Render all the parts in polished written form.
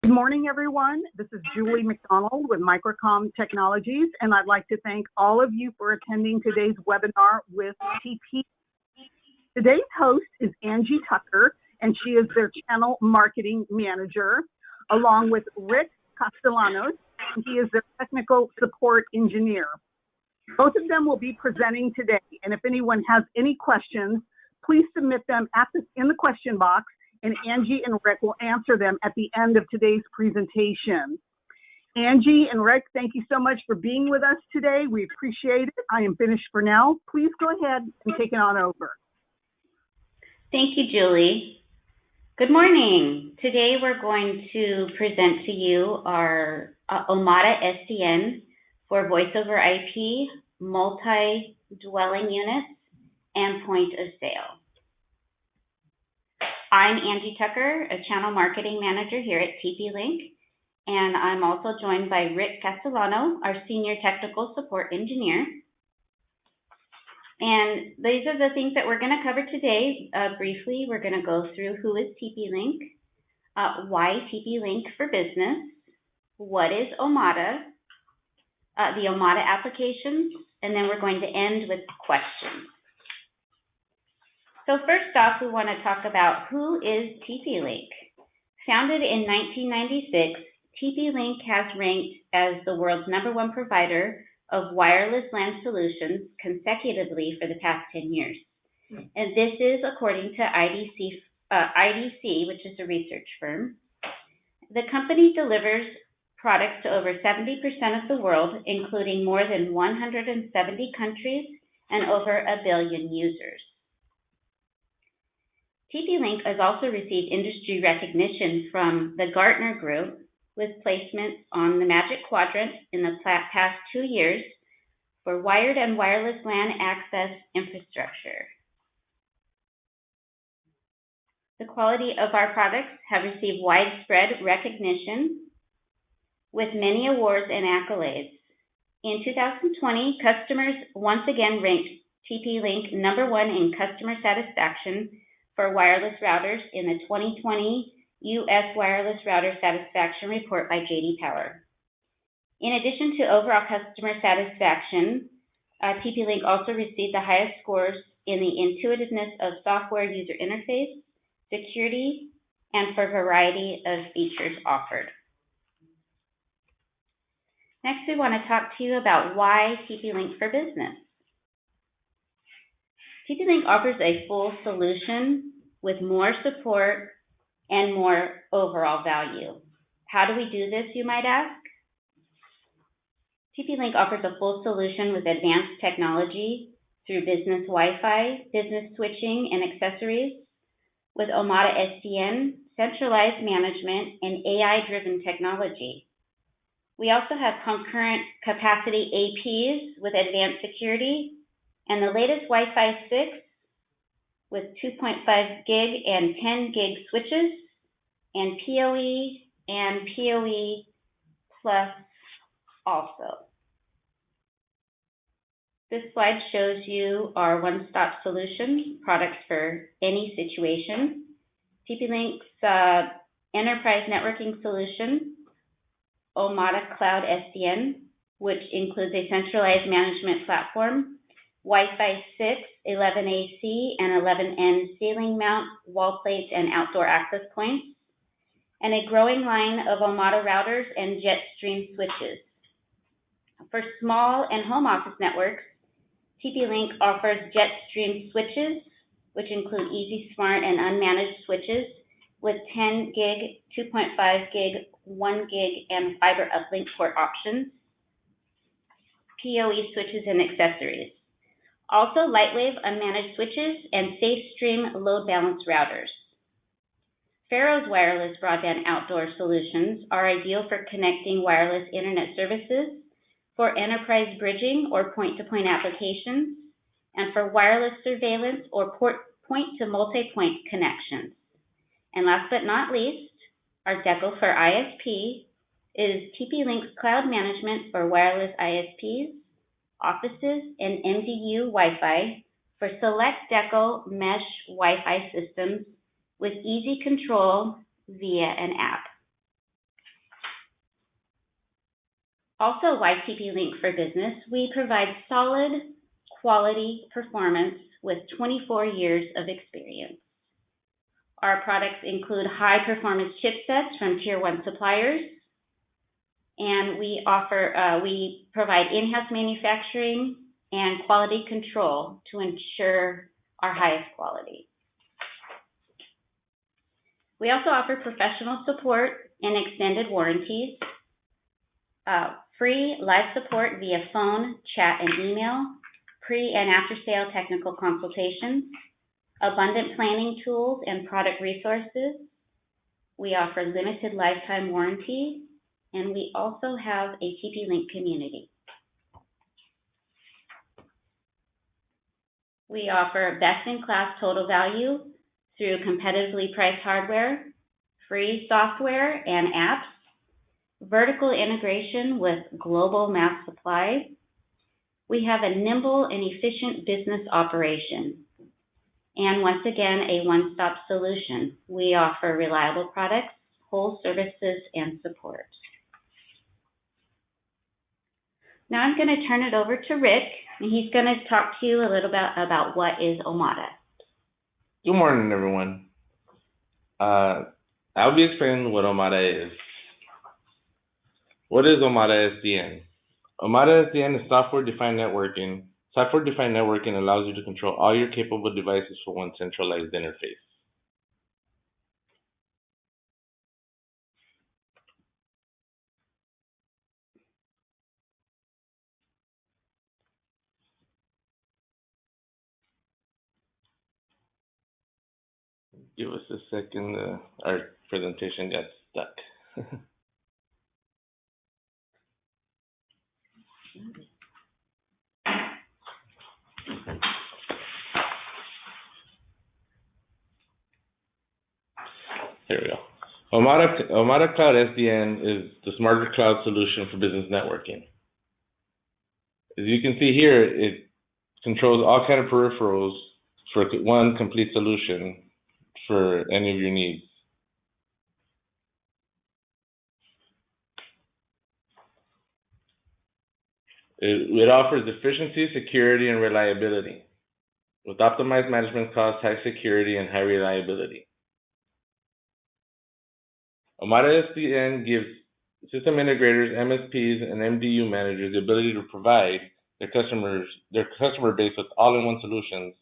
Good morning, everyone. This is Julie McDonald with Microcom Technologies, and I'd like to thank all of you for attending today's webinar with TP. Today's host is Angie Tucker, and she is their Channel Marketing Manager, along with Rick Castellanos, and he is their Technical Support Engineer. Both of them will be presenting today, and if anyone has any questions, please submit them in the question box, and Angie and Rick will answer them at the end of today's presentation. Angie and Rick, thank you so much for being with us today. We appreciate it. I am finished for now. Please go ahead and take it on over. Thank you, Julie. Good morning. Today we're going to present to you our Omada SDN for voice over IP, multi-dwelling units, and point of sale. I'm Angie Tucker, a Channel Marketing Manager here at TP-Link, and I'm also joined by Rick Castellano, our Senior Technical Support Engineer. And these are the things that we're going to cover today. Briefly, we're going to go through who is TP-Link, why TP-Link for business, what is Omada, the Omada applications, and then we're going to end with questions. So first off, we want to talk about who is TP-Link. Founded in 1996, TP-Link has ranked as the world's #1 provider of wireless LAN solutions consecutively for the past 10 years. And this is according to IDC, which is a research firm. The company delivers products to over 70% of the world, including more than 170 countries and over 1 billion users. TP-Link has also received industry recognition from the Gartner Group with placements on the Magic Quadrant in the past 2 years for wired and wireless LAN access infrastructure. The quality of our products have received widespread recognition with many awards and accolades. In 2020, customers once again ranked TP-Link #1 in customer satisfaction for wireless routers in the 2020 U.S. Wireless Router Satisfaction Report by J.D. Power. In addition to overall customer satisfaction, TP-Link also received the highest scores in the intuitiveness of software user interface, security, and for a variety of features offered. Next, we want to talk to you about why TP-Link for business. TP-Link offers a full solution with more support and more overall value. How do we do this, you might ask? TP-Link offers a full solution with advanced technology through business Wi-Fi, business switching, and accessories, with Omada SDN, centralized management, and AI-driven technology. We also have concurrent capacity APs with advanced security, and the latest Wi-Fi 6 with 2.5 gig and 10 gig switches, and PoE Plus also. This slide shows you our one-stop solution, products for any situation. TP-Link's enterprise networking solution, Omada Cloud SDN, which includes a centralized management platform, Wi-Fi 6, 11AC, and 11N ceiling mount, wall plates, and outdoor access points, and a growing line of Omada routers and Jetstream switches. For small and home office networks, TP-Link offers Jetstream switches, which include Easy Smart and unmanaged switches with 10 gig, 2.5 gig, 1 gig, and fiber uplink port options, PoE switches and accessories. Also, Lightwave unmanaged switches and SafeStream load balance routers. Pharaoh's wireless broadband outdoor solutions are ideal for connecting wireless internet services, for enterprise bridging or point-to-point applications, and for wireless surveillance or point-to-multipoint connections. And last but not least, our Deco for ISP is TP-Link's cloud management for wireless ISPs, offices, and MDU Wi-Fi for select Deco mesh Wi-Fi systems with easy control via an app. Also, why TP-Link for Business? We provide solid quality performance with 24 years of experience. Our products include high-performance chipsets from Tier 1 suppliers, and we provide in-house manufacturing and quality control to ensure our highest quality. We also offer professional support and extended warranties, free live support via phone, chat, and email, pre- and after-sale technical consultations, abundant planning tools and product resources. We offer limited lifetime warranty, and we also have a TP-Link community. We offer best-in-class total value through competitively priced hardware, free software and apps, vertical integration with global mass supply. We have a nimble and efficient business operation. And once again, a one-stop solution. We offer reliable products, whole services, and support. Now I'm going to turn it over to Rick, and he's going to talk to you a little bit about what is Omada. Good morning, everyone. I'll be explaining what Omada is. What is Omada SDN? Omada SDN is software-defined networking. Software-defined networking allows you to control all your capable devices from one centralized interface. Give us a second, our presentation got stuck. Here we go. Omada Cloud SDN is the smarter cloud solution for business networking. As you can see here, it controls all kinds of peripherals for one complete solution for any of your needs. It offers efficiency, security, and reliability with optimized management costs, high security, and high reliability. Omada SDN gives system integrators, MSPs, and MDU managers the ability to provide their customer base with all-in-one solutions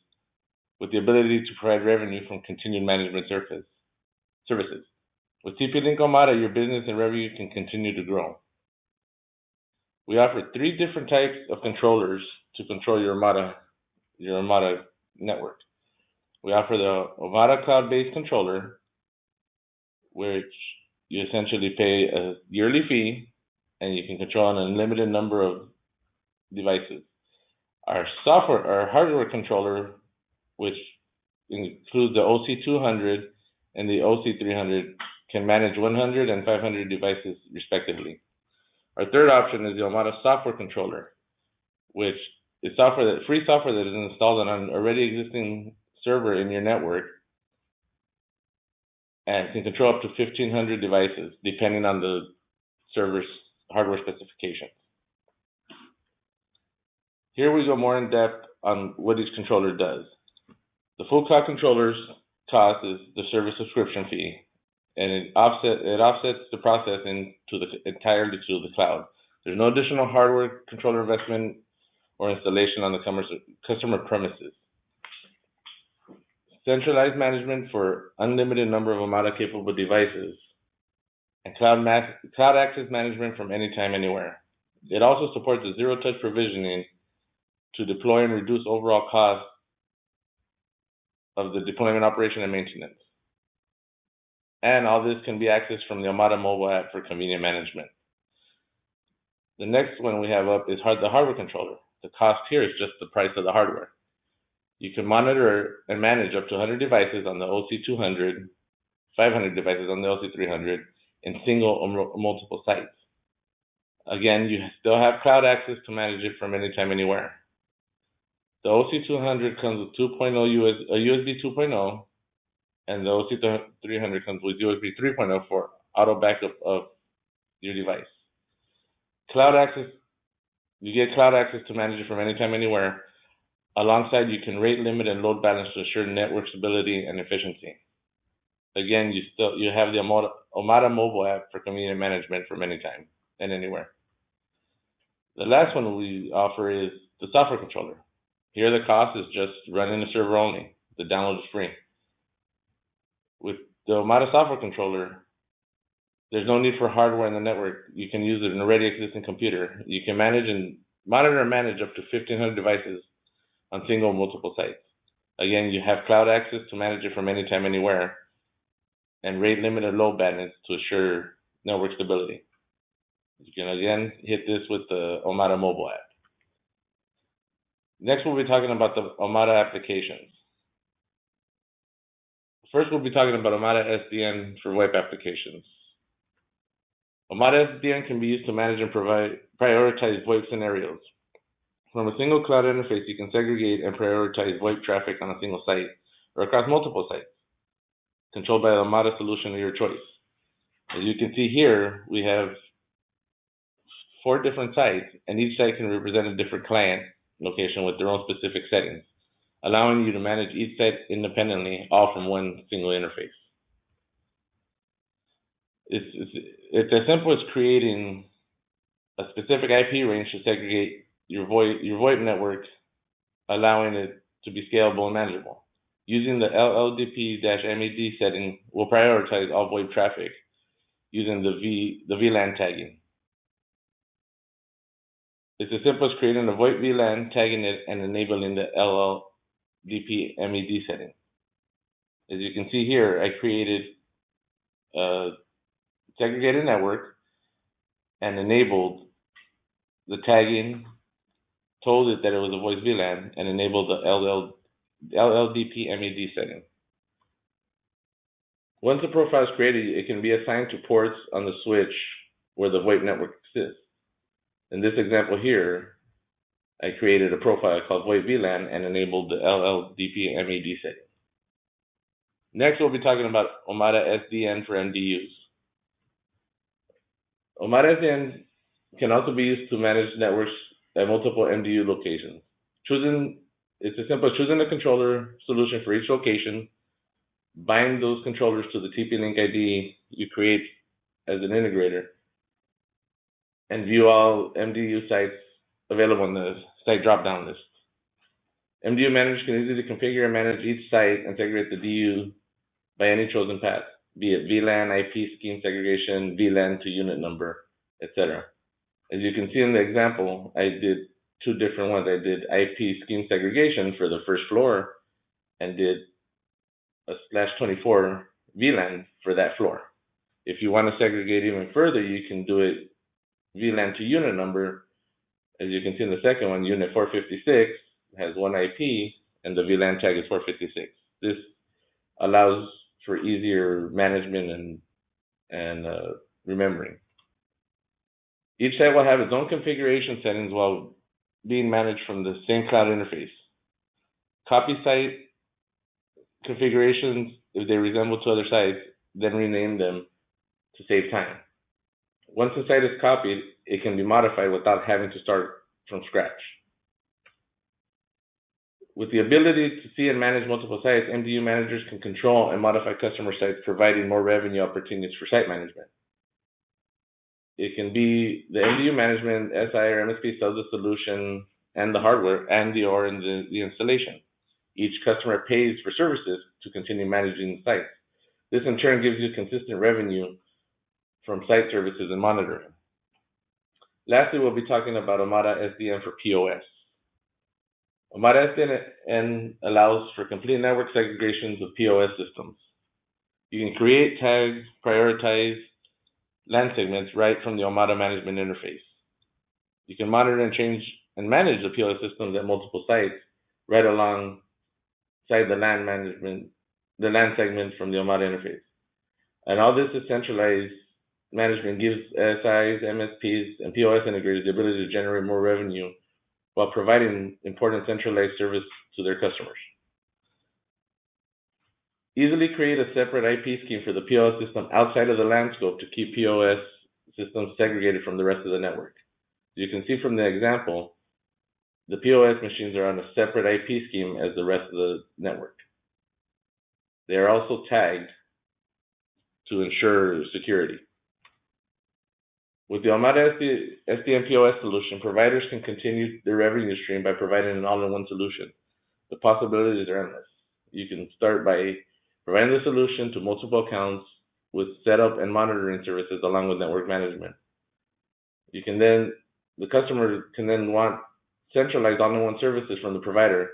with the ability to provide revenue from continued management services. With TP-Link Omada, your business and revenue can continue to grow. We offer 3 different types of controllers to control your Omada network. We offer the Omada cloud-based controller, which you essentially pay a yearly fee, and you can control an unlimited number of devices. Our hardware controller, which includes the OC200 and the OC300, can manage 100 and 500 devices respectively. Our third option is the Omada software controller, which is free software that is installed on an already existing server in your network and can control up to 1,500 devices, depending on the server's hardware specifications. Here we go more in depth on what each controller does. The full cloud controller's cost is the service subscription fee, and it offsets the processing entirely to the cloud. There's no additional hardware controller investment or installation on the customer premises. Centralized management for unlimited number of Omada capable devices, and cloud access management from anytime, anywhere. It also supports the zero-touch provisioning to deploy and reduce overall cost of the deployment, operation, and maintenance. And all this can be accessed from the Omada mobile app for convenient management. The next one we have up is the hardware controller. The cost here is just the price of the hardware. You can monitor and manage up to 100 devices on the OC200, 500 devices on the OC300 in single or multiple sites. Again, you still have cloud access to manage it from anytime, anywhere. The OC200 comes with USB 2.0, and the OC300 comes with USB 3.0 for auto backup of your device. Cloud access, you get cloud access to manage it from anytime, anywhere. Alongside, you can rate limit and load balance to assure network stability and efficiency. Again, you have the Omada mobile app for convenient management from anytime and anywhere. The last one we offer is the software controller. Here the cost is just running the server only. The download is free. With the Omada software controller, there's no need for hardware in the network. You can use it in a already existing computer. You can monitor and manage up to 1,500 devices on single or multiple sites. Again, you have cloud access to manage it from anytime, anywhere, and rate limited load balance to assure network stability. You can again hit this with the Omada mobile app. Next, we'll be talking about the Omada applications. First, we'll be talking about Omada SDN for VoIP applications. Omada SDN can be used to manage and prioritize VoIP scenarios. From a single cloud interface, you can segregate and prioritize VoIP traffic on a single site or across multiple sites, controlled by the Omada solution of your choice. As you can see here, we have 4 different sites, and each site can represent a different client location with their own specific settings, allowing you to manage each site independently, all from one single interface. It's as simple as creating a specific IP range to segregate your VoIP network, allowing it to be scalable and manageable. Using the LLDP-MED setting, will prioritize all VoIP traffic using the VLAN tagging. It's as simple as creating a VoIP VLAN, tagging it, and enabling the LLDP-MED setting. As you can see here, I created a segregated network and enabled the tagging, told it that it was a voice VLAN, and enabled the LLDP-MED setting. Once a profile is created, it can be assigned to ports on the switch where the VoIP network exists. In this example here, I created a profile called VoIP VLAN and enabled the LLDP-MED setting. Next, we'll be talking about Omada SDN for MDUs. Omada SDN can also be used to manage networks at multiple MDU locations. It's as simple as choosing a controller solution for each location, bind those controllers to the TP-Link ID you create as an integrator, and view all MDU sites available in the site drop-down list. MDU managers can easily configure and manage each site and segregate the DU by any chosen path, be it VLAN, IP scheme segregation, VLAN to unit number, etc. As you can see in the example, I did 2 different ones. I did IP scheme segregation for the first floor and did a /24 VLAN for that floor. If you want to segregate even further, you can do it VLAN to unit number. As you can see in the second one, unit 456 has 1 IP and the VLAN tag is 456. This allows for easier management and remembering. Each site will have its own configuration settings while being managed from the same cloud interface. Copy site configurations, if they resemble to other sites, then rename them to save time. Once the site is copied, it can be modified without having to start from scratch. With the ability to see and manage multiple sites, MDU managers can control and modify customer sites, providing more revenue opportunities for site management. It can be the MDU management, SI or MSP sells the solution and the hardware and the installation. Each customer pays for services to continue managing the site. This in turn gives you consistent revenue from site services and monitoring. Lastly, we'll be talking about Omada SDN for POS. Omada SDN allows for complete network segregations of POS systems. You can create, tag, prioritize LAN segments right from the Omada management interface. You can monitor and change and manage the POS systems at multiple sites right alongside the LAN segment from the Omada interface. And all this is centralized management gives SIs, MSPs, and POS integrators the ability to generate more revenue while providing important centralized service to their customers. Easily create a separate IP scheme for the POS system outside of the LAN scope to keep POS systems segregated from the rest of the network. You can see from the example, the POS machines are on a separate IP scheme as the rest of the network. They are also tagged to ensure security. With the Omada SDN POS solution, providers can continue their revenue stream by providing an all-in-one solution. The possibilities are endless. You can start by providing the solution to multiple accounts with setup and monitoring services along with network management. The customer can then want centralized all-in-one services from the provider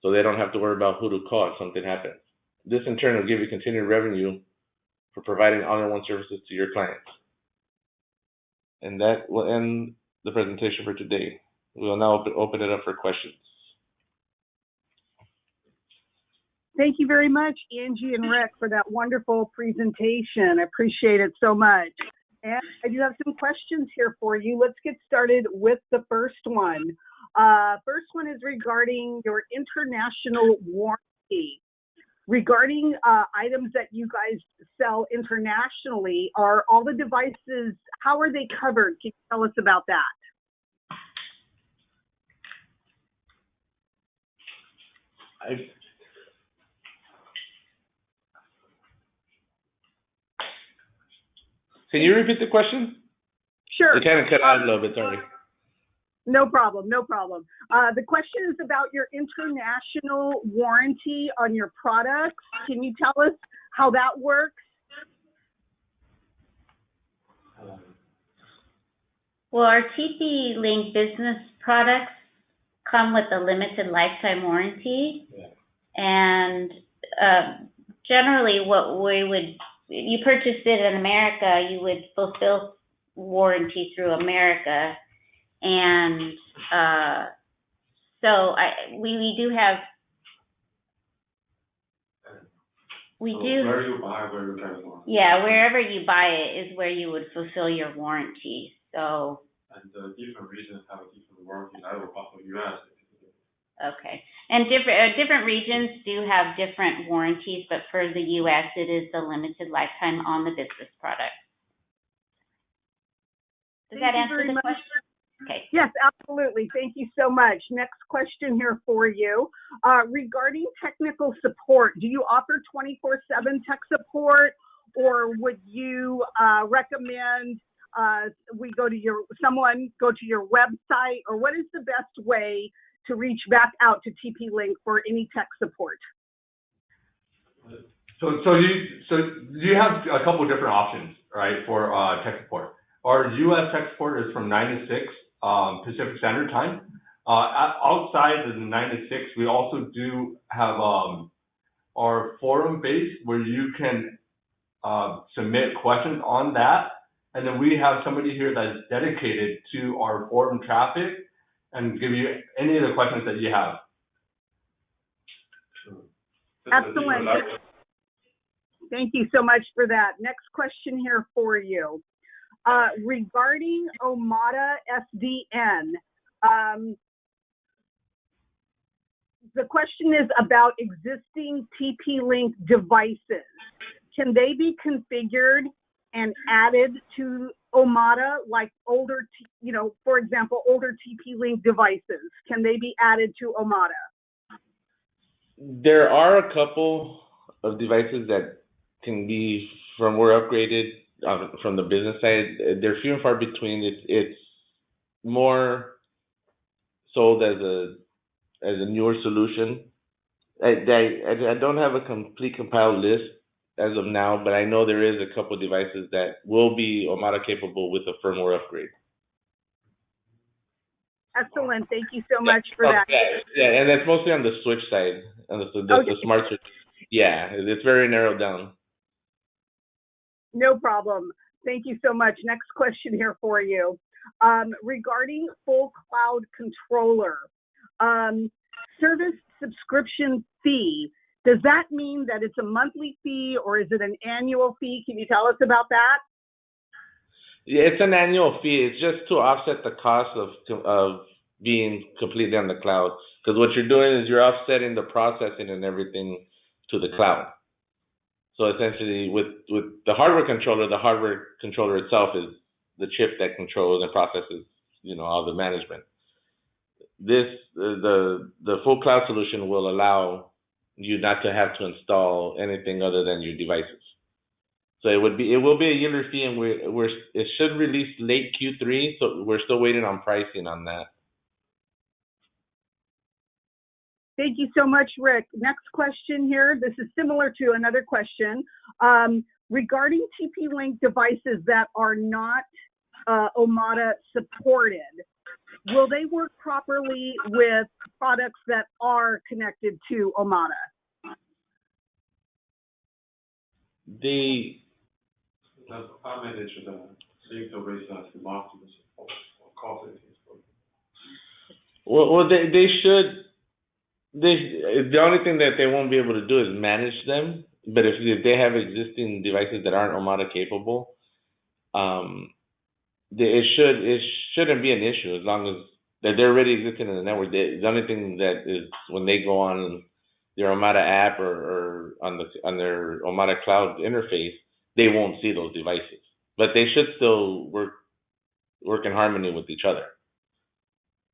so they don't have to worry about who to call if something happens. This in turn will give you continued revenue for providing all-in-one services to your clients. And that will end the presentation for today. We will now open it up for questions. Thank you very much, Angie and Rick, for that wonderful presentation. I appreciate it so much. And I do have some questions here for you. Let's get started with the first one. First one is regarding your international warranty. Regarding items that you guys sell internationally, are all the devices, how are they covered? Can you tell us about that? Can you repeat the question? Sure. It kind of cut out a little bit, sorry. No problem, no problem. The question is about your international warranty on your products. Can you tell us how that works? Well, our TP-Link business products come with a limited lifetime warranty. Yeah. And generally what we would, if you purchased it in America, you would fulfill warranty through America. And so we do have, where you buy, where you get warranty. Yeah, wherever you buy it is where you would fulfill your warranty. So. And different regions have a different warranty. I will follow US. Okay, and different regions do have different warranties, but for the US, it is the limited lifetime on the business product. Does that answer the question? Okay. Yes, absolutely. Thank you so much. Next question here for you. Regarding technical support, do you offer 24/7 tech support, or would you recommend someone go to your website, or what is the best way to reach back out to TP-Link for any tech support? So you have a couple of different options, right, for tech support. Our U.S. tech support is from 9 to 6 Pacific Standard Time. Outside of the 9 to 6, we also do have our forum base where you can submit questions on that. And then we have somebody here that's dedicated to our forum traffic and give you any of the questions that you have. Excellent. Thank you so much for that. Next question here for you. Regarding Omada SDN, the question is about existing TP-Link devices. Can they be configured and added to Omada, like older, for example, older TP-Link devices? Can they be added to Omada? There are a couple of devices that can be firmware upgraded from the business side. They're few and far between. It's more sold as a newer solution. I don't have a complete compiled list as of now, but I know there is a couple of devices that will be Omada capable with a firmware upgrade. Excellent. Thank you so much for that. Yeah, and that's mostly on the switch side, on the smart switch. Yeah, it's very narrowed down. No problem. Thank you so much. Next question here for you. Regarding full cloud controller, service subscription fee, does that mean that it's a monthly fee or is it an annual fee? Can you tell us about that? Yeah, it's an annual fee. It's just to offset the cost of being completely on the cloud. Because what you're doing is you're offsetting the processing and everything to the cloud. So essentially, with the hardware controller itself is the chip that controls and processes all the management. The full cloud solution will allow you not to have to install anything other than your devices. So it will be a yearly fee, and it should release late Q3. So we're still waiting on pricing on that. Thank you so much, Rick. Next question here. This is similar to another question. Regarding TP-Link devices that are not Omada supported, will they work properly with products that are connected to Omada? I manage the devices marketing support or cost. Well, they should. The only thing that they won't be able to do is manage them. But if they have existing devices that aren't Omada capable, it shouldn't be an issue as long as they're already existing in the network. The only thing that is when they go on their Omada app or on their Omada cloud interface, they won't see those devices. But they should still work in harmony with each other.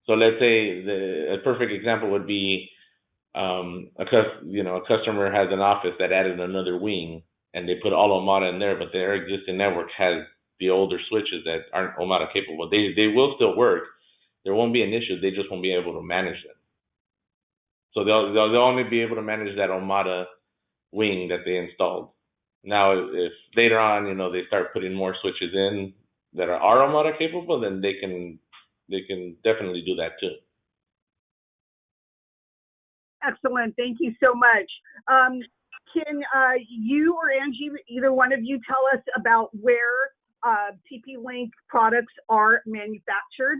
So let's say a perfect example would be a customer has an office that added another wing, and they put all Omada in there, but their existing network has the older switches that aren't Omada capable. They will still work. There won't be an issue. They just won't be able to manage them. So they'll only be able to manage that Omada wing that they installed. Now, if later on, they start putting more switches in that are Omada capable, then they can definitely do that too. Excellent. Thank you so much. Can you or Angie, either one of you, tell us about where TP-Link products are manufactured?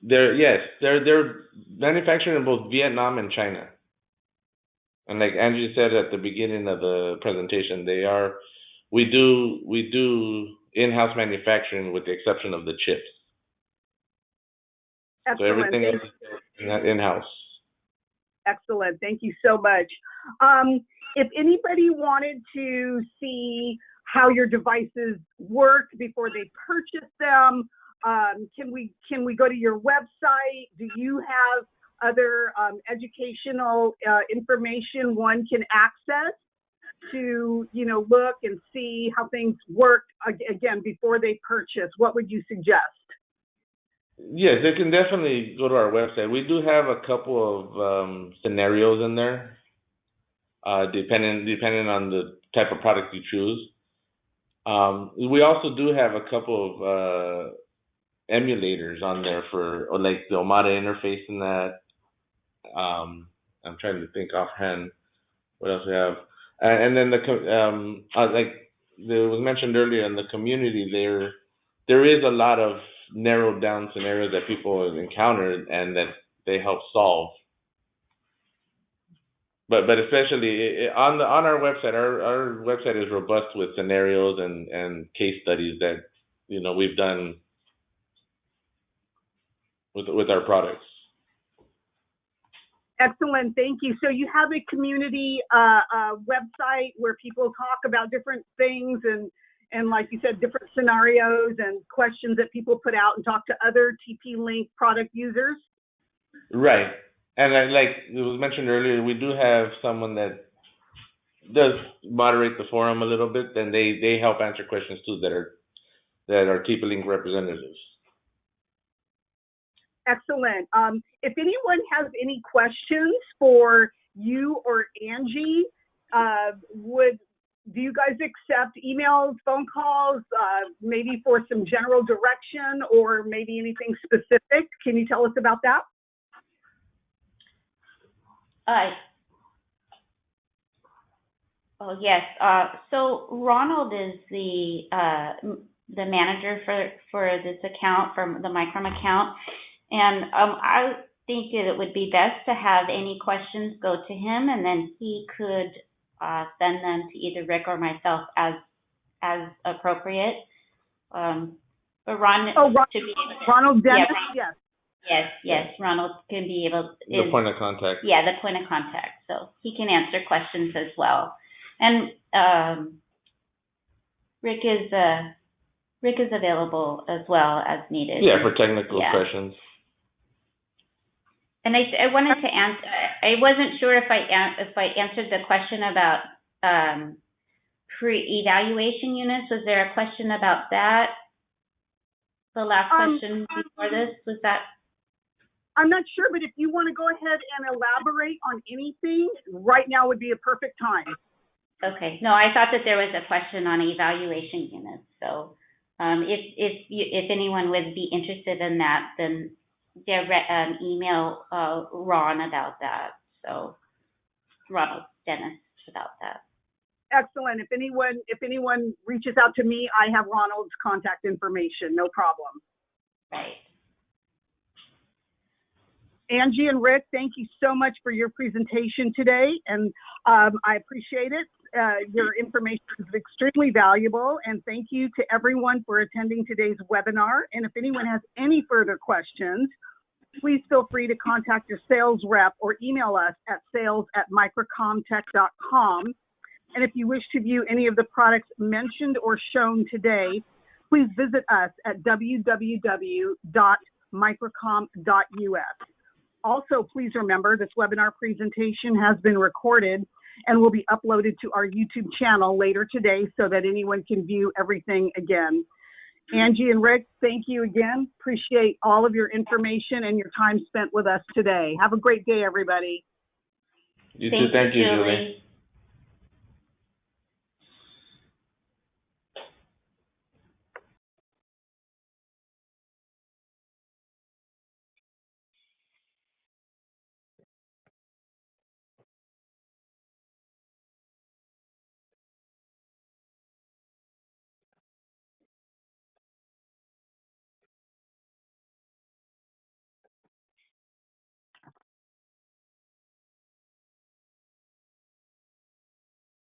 They're manufactured in both Vietnam and China. And like Angie said at the beginning of the presentation, we do in-house manufacturing with the exception of the chips. Excellent. So everything is in-house. Excellent. Thank you so much. If anybody wanted to see how your devices work before they purchase them, can we go to your website? Do you have other educational information one can access to look and see how things work again before they purchase? What would you suggest? Yes, they can definitely go to our website. We do have a couple of scenarios in there, depending on the type of product you choose. We also do have a couple of emulators on there for like the Omada interface and that. I'm trying to think offhand what else we have. And then like it was mentioned earlier in the community, there is a lot of narrowed down scenarios that people have encountered and that they help solve. But especially on our website, our website is robust with scenarios and case studies that we've done with our products. Excellent, thank you. So you have a community website where people talk about different things and like you said, different scenarios and questions that people put out and talk to other TP-Link product users? Right. And like it was mentioned earlier, we do have someone that does moderate the forum a little bit, and they help answer questions too that are TP-Link representatives. Excellent. If anyone has any questions for you or Angie, do you guys accept emails, phone calls, maybe for some general direction or maybe anything specific? Can you tell us about that? Oh, yes. So Ronald is the manager for this account, from the Microcom account. And I think it would be best to have any questions go to him, and then he could send them to either Rick or myself as appropriate. But Ronald Dennis, yes, Ronald can be able. The point of contact. Yeah, the point of contact. So he can answer questions as well. And Rick is available as well as needed. Yeah, for technical Yeah. questions. And I wanted to answer. I wasn't sure if I answered the question about pre-evaluation units. Was there a question about that? The last question before this was that. I'm not sure, but if you want to go ahead and elaborate on anything, right now would be a perfect time. Okay. No, I thought that there was a question on evaluation units. So if anyone would be interested in that, then email Ron about that. So Ronald Dennis about that. Excellent. If anyone reaches out to me, I have Ronald's contact information. No problem. Right. Angie and Rick, thank you so much for your presentation today, and I appreciate it. Your information is extremely valuable, and thank you to everyone for attending today's webinar. And if anyone has any further questions, please feel free to contact your sales rep or email us at sales@microcomtech.com. And if you wish to view any of the products mentioned or shown today, please visit us at www.microcom.us. Also, please remember this webinar presentation has been recorded and will be uploaded to our YouTube channel later today so that anyone can view everything again. Angie and Rick, thank you again. Appreciate all of your information and your time spent with us today. Have a great day, everybody. You too. Thank you, Julie.